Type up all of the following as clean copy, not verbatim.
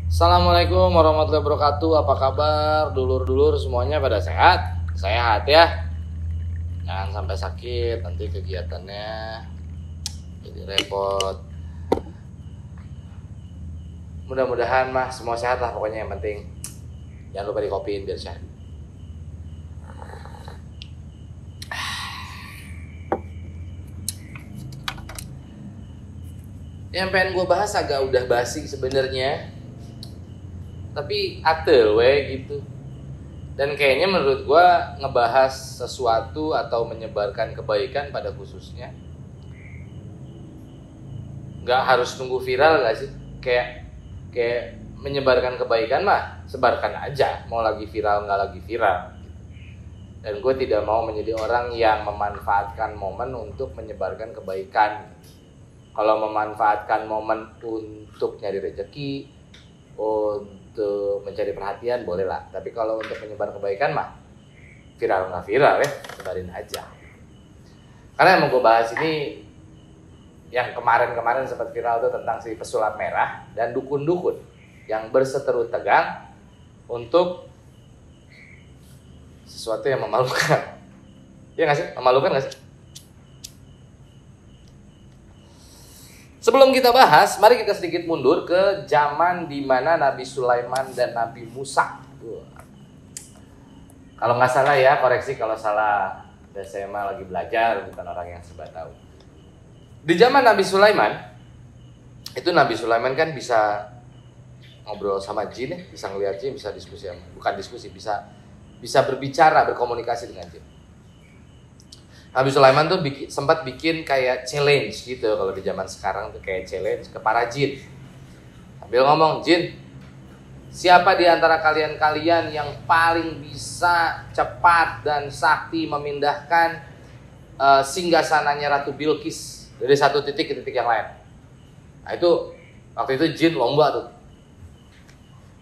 Assalamualaikum warahmatullahi wabarakatuh. Apa kabar dulur-dulur semuanya, pada sehat? Sehat ya. Jangan sampai sakit, nanti kegiatannya jadi repot. Mudah-mudahan mah semua sehat lah, pokoknya yang penting jangan lupa dikopiin biar sehat. Yang pengen gue bahas agak udah basi sebenarnya, tapi atel gitu. Dan kayaknya menurut gue ngebahas sesuatu atau menyebarkan kebaikan pada khususnya nggak harus nunggu viral gak sih? Kayak menyebarkan kebaikan mah sebarkan aja, mau lagi viral nggak lagi viral. Dan gue tidak mau menjadi orang yang memanfaatkan momen untuk menyebarkan kebaikan. Kalau memanfaatkan momen untuk nyari rezeki, untuk mencari perhatian, boleh lah. Tapi kalau untuk menyebar kebaikan mah viral nggak viral ya, sebarin aja. Karena yang mau gue bahas ini, yang kemarin sempat viral itu tentang si pesulap merah dan dukun-dukun yang berseteru tegang untuk sesuatu yang memalukan. Iya nggak sih? Memalukan nggak sih? Sebelum kita bahas, mari kita sedikit mundur ke zaman di mana Nabi Sulaiman dan Nabi Musa. Kalau nggak salah ya, koreksi kalau salah. Dan saya mah lagi belajar, bukan orang yang serba tahu. Di zaman Nabi Sulaiman, itu Nabi Sulaiman kan bisa ngobrol sama jin ya, bisa ngeliat jin, bisa diskusi, bukan diskusi, bisa berbicara, berkomunikasi dengan jin. Nabi Sulaiman tuh sempat bikin kayak challenge gitu, kalau di zaman sekarang tuh kayak challenge ke para jin. Sambil ngomong, jin, siapa di antara kalian yang paling bisa cepat dan sakti memindahkan singgasananya Ratu Bilqis dari satu titik ke titik yang lain? Nah itu, waktu itu jin lomba tuh.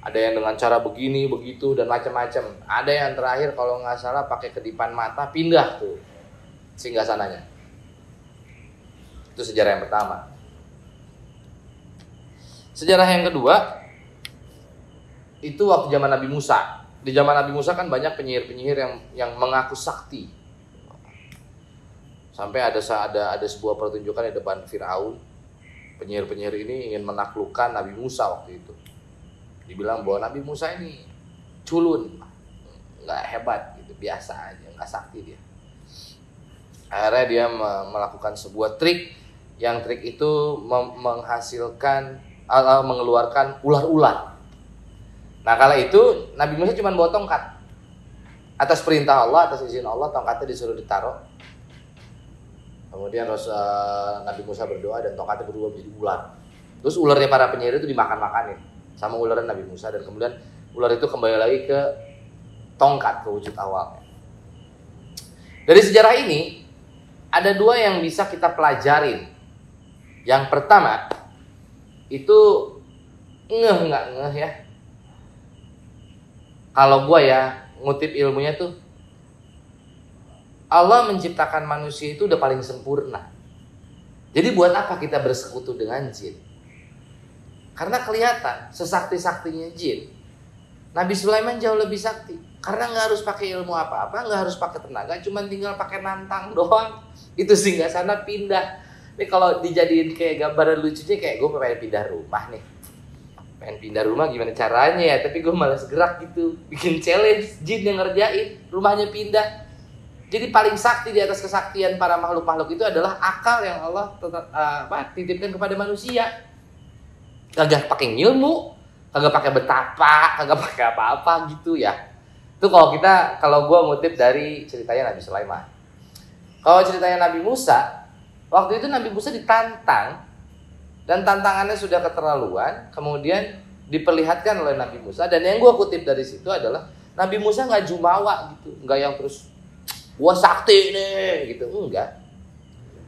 Ada yang dengan cara begini, begitu, dan macam-macam. Ada yang terakhir kalau nggak salah pakai kedipan mata pindah tuh singgasananya. Itu sejarah yang pertama. Sejarah yang kedua, itu waktu zaman Nabi Musa. Di zaman Nabi Musa kan banyak penyihir-penyihir yang mengaku sakti. Sampai ada sebuah pertunjukan di depan Firaun. Penyihir-penyihir ini ingin menaklukkan Nabi Musa waktu itu. Dibilang bahwa Nabi Musa ini culun, nggak hebat gitu, biasa aja, nggak sakti dia. Akhirnya dia melakukan sebuah trik, yang trik itu menghasilkan mengeluarkan ular-ular. Nah kala itu Nabi Musa cuma bawa tongkat. Atas perintah Allah, atas izin Allah, tongkatnya disuruh ditaruh. Kemudian Nabi Musa berdoa dan tongkatnya berubah menjadi ular. Terus ularnya para penyihir itu dimakan-makanin sama ularnya Nabi Musa, dan kemudian ular itu kembali lagi ke tongkat, ke wujud awal. Dari sejarah ini ada dua yang bisa kita pelajarin. Yang pertama, itu nggak ngeh ya. Kalau gue ya ngutip ilmunya tuh, Allah menciptakan manusia itu udah paling sempurna. Jadi buat apa kita bersekutu dengan jin? Karena kelihatan sesakti-saktinya jin, Nabi Sulaiman jauh lebih sakti. Karena nggak harus pakai ilmu apa-apa, nggak harus pakai tenaga, cuma tinggal pakai nantang doang. Itu singgasana pindah. Nih kalau dijadiin kayak gambaran lucunya, kayak gue pengen pindah rumah nih. Pengen pindah rumah gimana caranya ya? Tapi gue malas gerak gitu. Bikin challenge, jin yang ngerjain, rumahnya pindah. Jadi paling sakti di atas kesaktian para makhluk-makhluk itu adalah akal yang Allah titipkan kepada manusia. Kagak pakai ilmu, kagak pakai betapa, kagak pakai apa-apa gitu ya. Itu kalau gue ngutip dari ceritanya Nabi Sulaiman. Kalau ceritanya Nabi Musa, waktu itu Nabi Musa ditantang, dan tantangannya sudah keterlaluan, kemudian diperlihatkan oleh Nabi Musa. Dan yang gue kutip dari situ adalah Nabi Musa nggak jumawa gitu, nggak yang terus gua sakti nih gitu, enggak.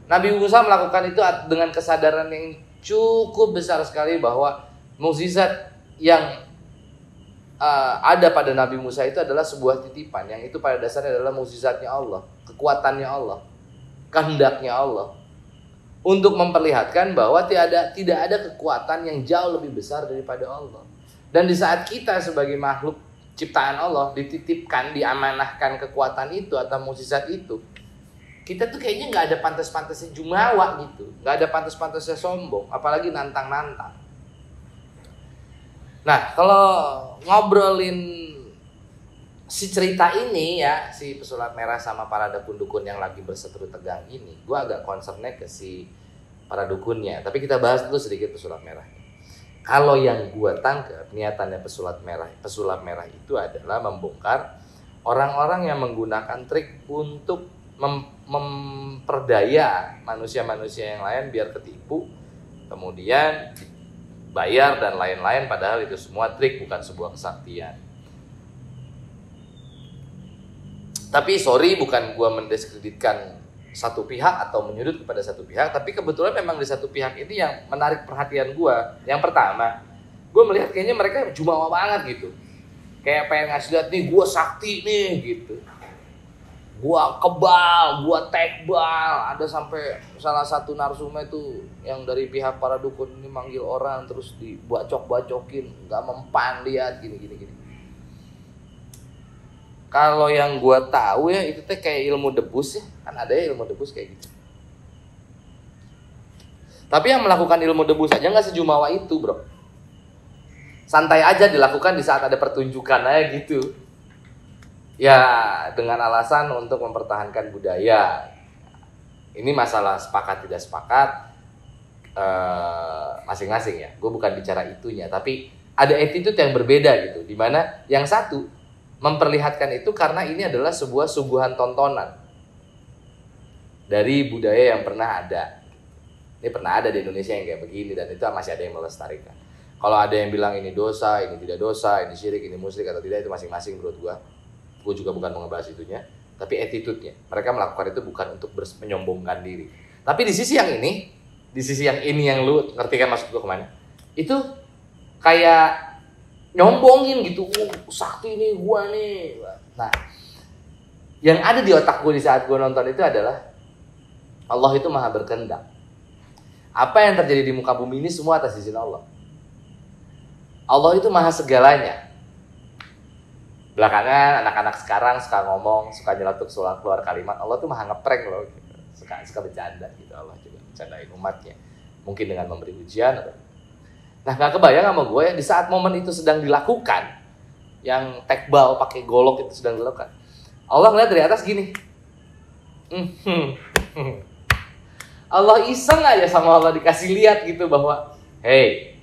Nabi Musa melakukan itu dengan kesadaran yang cukup besar sekali bahwa mukjizat yang ada pada Nabi Musa itu adalah sebuah titipan, yang itu pada dasarnya adalah mukjizatnya Allah, kekuatannya Allah, kehendaknya Allah, untuk memperlihatkan bahwa tidak ada kekuatan yang jauh lebih besar daripada Allah. Dan di saat kita sebagai makhluk ciptaan Allah dititipkan, diamanahkan kekuatan itu atau mukjizat itu, kita tuh kayaknya nggak ada pantas-pantasnya jumawa gitu, nggak ada pantas-pantasnya sombong, apalagi nantang-nantang. Nah, kalau ngobrolin si cerita ini ya, si pesulap merah sama para dukun-dukun yang lagi berseteru tegang ini, gue agak concernnya ke si para dukunnya. Tapi kita bahas dulu sedikit pesulap merah. Kalau yang gue tangkap, niatannya pesulap merah itu adalah membongkar orang-orang yang menggunakan trik untuk memperdaya manusia-manusia yang lain biar ketipu, kemudian bayar dan lain-lain, padahal itu semua trik, bukan sebuah kesaktian. Tapi sorry, bukan gue mendiskreditkan satu pihak atau menyudut kepada satu pihak, tapi kebetulan memang di satu pihak ini yang menarik perhatian gue. Yang pertama, gue melihat kayaknya mereka jumawa banget gitu, kayak pengen ngasih lihat nih gue sakti nih gitu, gue kebal, gue tekbal. Ada sampai salah satu narsumnya itu yang dari pihak para dukun ini manggil orang terus dibacok-bacokin, nggak mempan lihat gini. Kalau yang gue tahu ya itu teh kayak ilmu debus ya, kan ada ya ilmu debus kayak gitu. Tapi yang melakukan ilmu debus aja nggak sejumawa itu bro. Santai aja dilakukan di saat ada pertunjukan aja gitu. Ya dengan alasan untuk mempertahankan budaya. Ini masalah sepakat tidak sepakat masing-masing ya. Gue bukan bicara itunya, tapi ada attitude yang berbeda gitu. Dimana yang satu memperlihatkan itu karena ini adalah sebuah suguhan tontonan dari budaya yang pernah ada. Ini pernah ada di Indonesia yang kayak begini, dan itu masih ada yang melestarikan. Kalau ada yang bilang ini dosa, ini tidak dosa, ini syirik, ini musyrik atau tidak, itu masing-masing menurut gue. Gue juga bukan mau ngebahas itunya, tapi attitude-nya. Mereka melakukan itu bukan untuk menyombongkan diri. Tapi di sisi yang ini, yang lu ngerti kan maksud gue kemana? Itu kayak nyombongin gitu, sakti nih gua nih. Nah, yang ada di otak gue di saat gue nonton itu adalah Allah itu maha berkehendak. Apa yang terjadi di muka bumi ini semua atas izin Allah. Allah itu maha segalanya. Belakangan anak-anak sekarang suka ngomong, suka nyeletuk keluar kalimat Allah tuh maha ngeprank loh, gitu. Suka bercanda gitu. Allah juga bercandain umatnya, mungkin dengan memberi ujian atau. Nah, gak kebayang sama gue ya, di saat momen itu sedang dilakukan, yang tekbal pakai golok itu sedang dilakukan, Allah ngeliat dari atas gini. Allah iseng aja sama Allah dikasih lihat gitu bahwa, hey,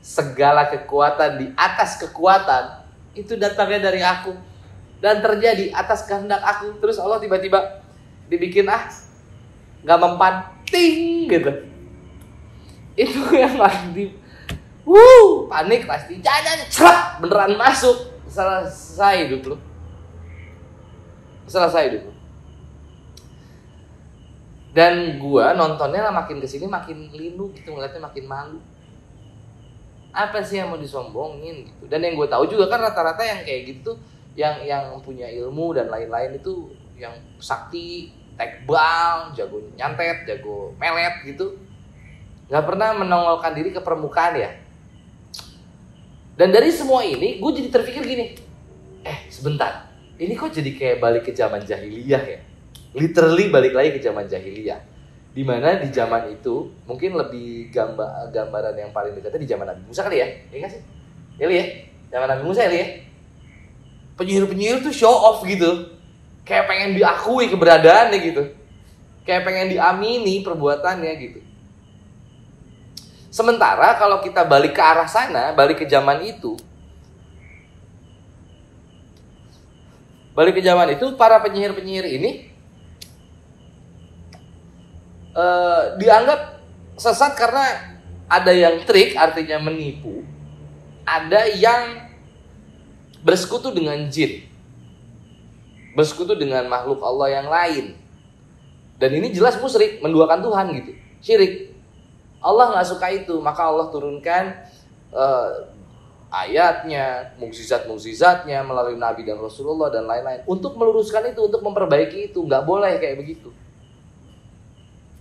segala kekuatan di atas kekuatan itu datangnya dari aku dan terjadi atas kehendak aku. Terus Allah tiba-tiba dibikin gak mempan, ting gitu. Itu yang lagi panik pasti. Jangan celak, beneran masuk. Selesai hidup lu. Dan gua nontonnya makin kesini makin linu gitu, ngeliatnya makin malu. Apa sih yang mau disombongin gitu. Dan yang gue tahu juga kan rata-rata yang kayak gitu, yang punya ilmu dan lain-lain itu yang sakti, tekbal, jago nyantet, jago melet gitu, gak pernah menongolkan diri ke permukaan ya. Dan dari semua ini, gue jadi terpikir gini, sebentar, ini kok jadi kayak balik ke zaman jahiliyah ya? Literally balik lagi ke zaman jahiliyah. Dimana di zaman itu, mungkin lebih gambaran yang paling dekatnya di zaman Nabi Musa kali ya? Iya gak sih? Ya li ya? Zaman Nabi Musa ya li ya? Penyihir-penyihir tuh show off gitu. Kayak pengen diakui keberadaannya gitu. Kayak pengen diamini perbuatannya gitu. Sementara kalau kita balik ke arah sana, balik ke zaman itu, para penyihir-penyihir ini dianggap sesat karena ada yang trik, artinya menipu, ada yang bersekutu dengan jin, bersekutu dengan makhluk Allah yang lain, dan ini jelas musyrik, menduakan Tuhan gitu, syirik. Allah nggak suka itu, maka Allah turunkan ayatnya, mukjizat-mukjizatnya melalui Nabi dan Rasulullah dan lain-lain untuk meluruskan itu, untuk memperbaiki itu. Nggak boleh kayak begitu.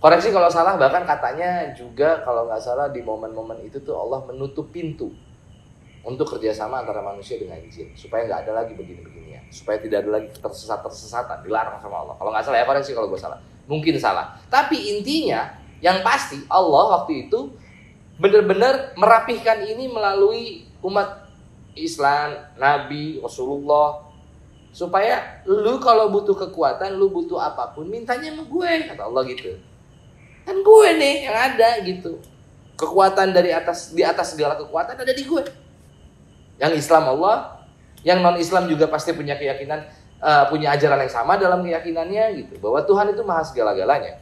Koreksi kalau salah, bahkan katanya juga kalau nggak salah di momen-momen itu tuh Allah menutup pintu untuk kerjasama antara manusia dengan jin, supaya nggak ada lagi begini-beginian, supaya tidak ada lagi tersesatan, dilarang sama Allah. Kalau nggak salah ya, koreksi kalau gue salah, mungkin salah. Tapi intinya yang pasti Allah waktu itu benar-benar merapihkan ini melalui umat Islam, Nabi, Rasulullah, supaya lu kalau butuh kekuatan, lu butuh apapun, mintanya sama gue, kata Allah gitu. Kan gue nih yang ada gitu. Kekuatan di atas segala kekuatan ada di gue. Yang Islam Allah, yang non-Islam juga pasti punya keyakinan, punya ajaran yang sama dalam keyakinannya gitu, bahwa Tuhan itu maha segala-galanya.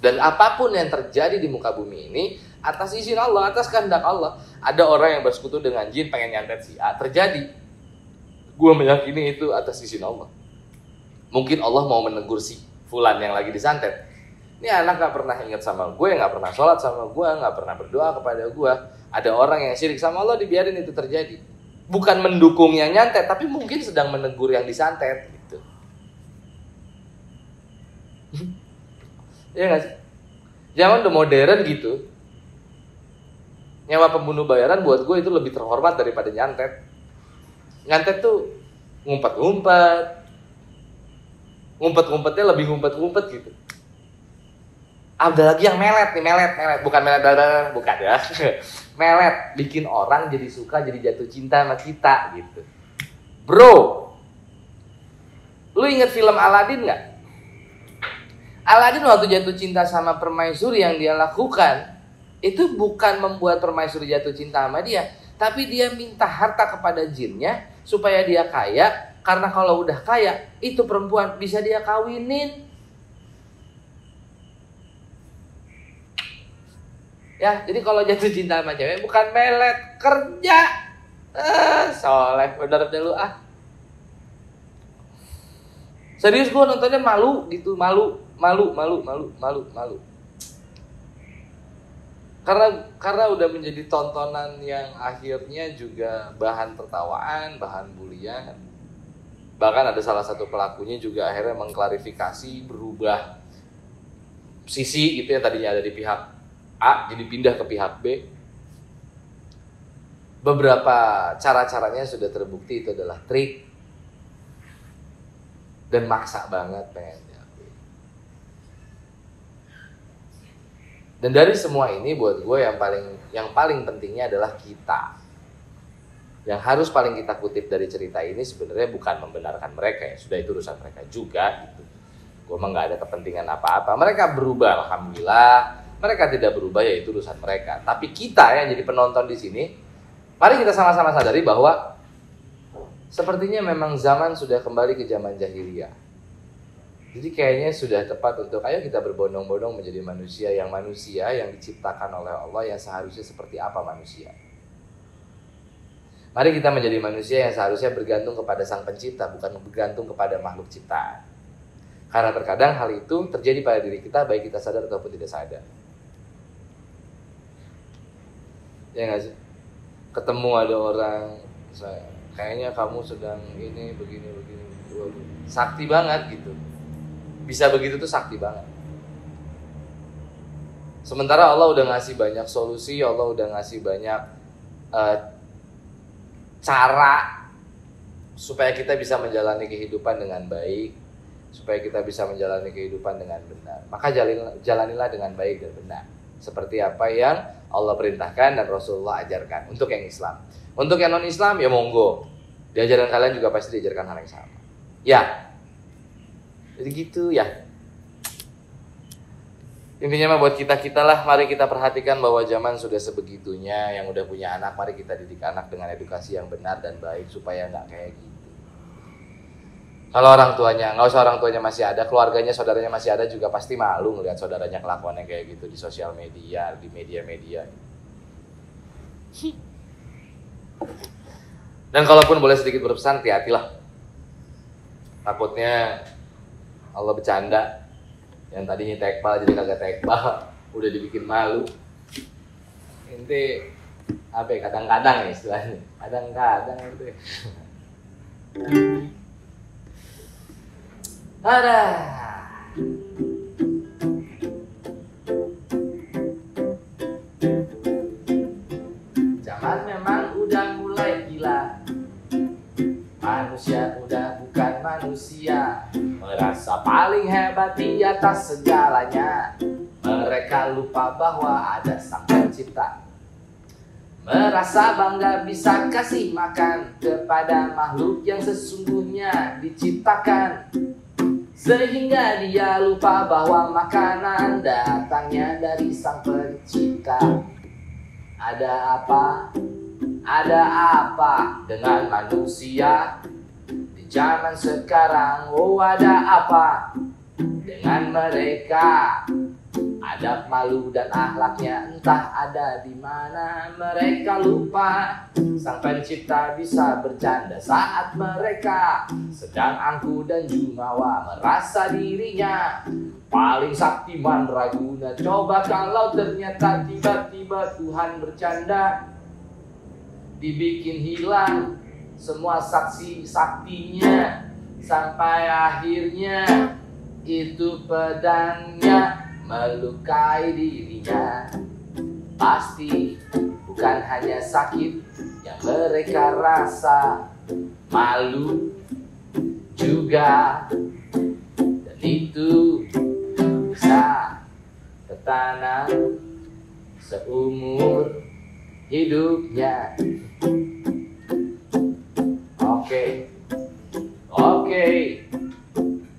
Dan apapun yang terjadi di muka bumi ini atas izin Allah, atas kehendak Allah. Ada orang yang bersekutu dengan jin pengen nyantet si A, terjadi. Gue meyakini itu atas izin Allah. Mungkin Allah mau menegur si fulan yang lagi disantet. Ini anak gak pernah ingat sama gue, gak pernah sholat sama gue, gak pernah berdoa kepada gue. Ada orang yang syirik sama Allah, dibiarin itu terjadi. Bukan mendukung yang nyantet, tapi mungkin sedang menegur yang disantet gitu. Iya gak sih? Zaman udah modern gitu. Nyawa pembunuh bayaran buat gue itu lebih terhormat daripada nyantet. Nyantet tuh ngumpet-ngumpet. Ngumpet-ngumpetnya lebih ngumpet-ngumpet gitu. Ada lagi yang melet nih, melet. Bukan melet dadar, bukan ya. Melet, bikin orang jadi suka, jadi jatuh cinta sama kita gitu. Bro, lu inget film Aladdin gak? Aladdin waktu jatuh cinta sama permaisuri yang dia lakukan, itu bukan membuat permaisuri jatuh cinta sama dia, tapi dia minta harta kepada jinnya supaya dia kaya, karena kalau udah kaya, itu perempuan bisa dia kawinin. Ya, jadi kalau jatuh cinta sama cewek bukan melet, kerja. Soleh bener deh lu ah. Serius gue nontonnya malu gitu, malu. Karena udah menjadi tontonan yang akhirnya juga bahan tertawaan, bahan bulian. Bahkan ada salah satu pelakunya juga akhirnya mengklarifikasi, berubah sisi gitu, yang tadinya ada di pihak A jadi pindah ke pihak B. Beberapa cara-caranya sudah terbukti itu adalah trik dan maksa banget pengen diakui. Dan dari semua ini buat gue yang paling pentingnya adalah kita. Yang harus paling kita kutip dari cerita ini sebenarnya bukan membenarkan mereka, ya sudah itu urusan mereka juga gitu. Gue emang gak ada kepentingan apa-apa. Mereka berubah, alhamdulillah. Mereka tidak berubah, ya itu urusan mereka. Tapi kita yang jadi penonton di sini, mari kita sama-sama sadari bahwa sepertinya memang zaman sudah kembali ke zaman jahiliyah. Jadi kayaknya sudah tepat untuk ayo kita berbondong-bondong menjadi manusia yang diciptakan oleh Allah, yang seharusnya seperti apa manusia. Mari kita menjadi manusia yang seharusnya bergantung kepada Sang Pencipta, bukan bergantung kepada makhluk ciptaan. Karena terkadang hal itu terjadi pada diri kita, baik kita sadar ataupun tidak sadar. Ya nggak sih? Ketemu ada orang, kayaknya kamu sedang ini begini. Sakti banget gitu. Bisa begitu tuh sakti banget. Sementara Allah udah ngasih banyak solusi, Allah udah ngasih banyak cara supaya kita bisa menjalani kehidupan dengan baik, supaya kita bisa menjalani kehidupan dengan benar. Maka jalanilah dengan baik dan benar. Seperti apa yang Allah perintahkan dan Rasulullah ajarkan untuk yang Islam. Untuk yang non-Islam ya monggo. Di ajaran kalian juga pasti diajarkan hal yang sama. Ya. Jadi gitu ya. Intinya mah buat kita lah, mari kita perhatikan bahwa zaman sudah sebegitunya. Yang udah punya anak, mari kita didik anak dengan edukasi yang benar dan baik supaya nggak kayak gitu. Kalau orang tuanya, nggak usah orang tuanya masih ada, keluarganya, saudaranya masih ada juga pasti malu ngelihat saudaranya kelakuannya kayak gitu di sosial media, di media-media. Dan kalaupun boleh sedikit berpesan, hati-hatilah. Takutnya Allah bercanda, yang tadinya tekbal jadi kagak tekbal, udah dibikin malu. Inti apa ya, kadang-kadang ya istilahnya, kadang-kadang itu. Ada. Zaman memang udah merasa paling hebat di atas segalanya. Mereka lupa bahwa ada Sang Pencipta. Merasa bangga bisa kasih makan kepada makhluk yang sesungguhnya diciptakan. Sehingga dia lupa bahwa makanan datangnya dari Sang Pencipta. Ada apa? Ada apa dengan manusia di zaman sekarang? Oh, ada apa dengan mereka? Adab, malu, dan akhlaknya entah ada di mana. Mereka lupa Sang Pencipta bisa bercanda saat mereka sedang angkuh dan jumawa, merasa dirinya paling saktiman raguna. Coba kalau ternyata tiba-tiba Tuhan bercanda, dibikin hilang semua saksi-saktinya, sampai akhirnya itu pedangnya melukai dirinya. Pasti bukan hanya sakit yang mereka rasa, malu juga, dan itu bisa tertanam seumur hidupnya.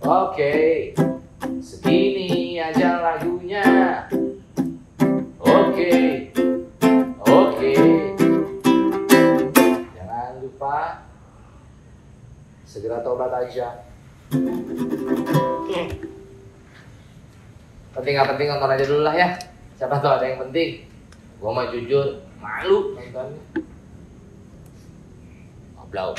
Oke, segini aja lagunya. Oke, jangan lupa segera tobat aja. Penting gak penting nonton aja dulu lah ya. Siapa tahu ada yang penting. Gua mau jujur malu nontonnya. Goblok.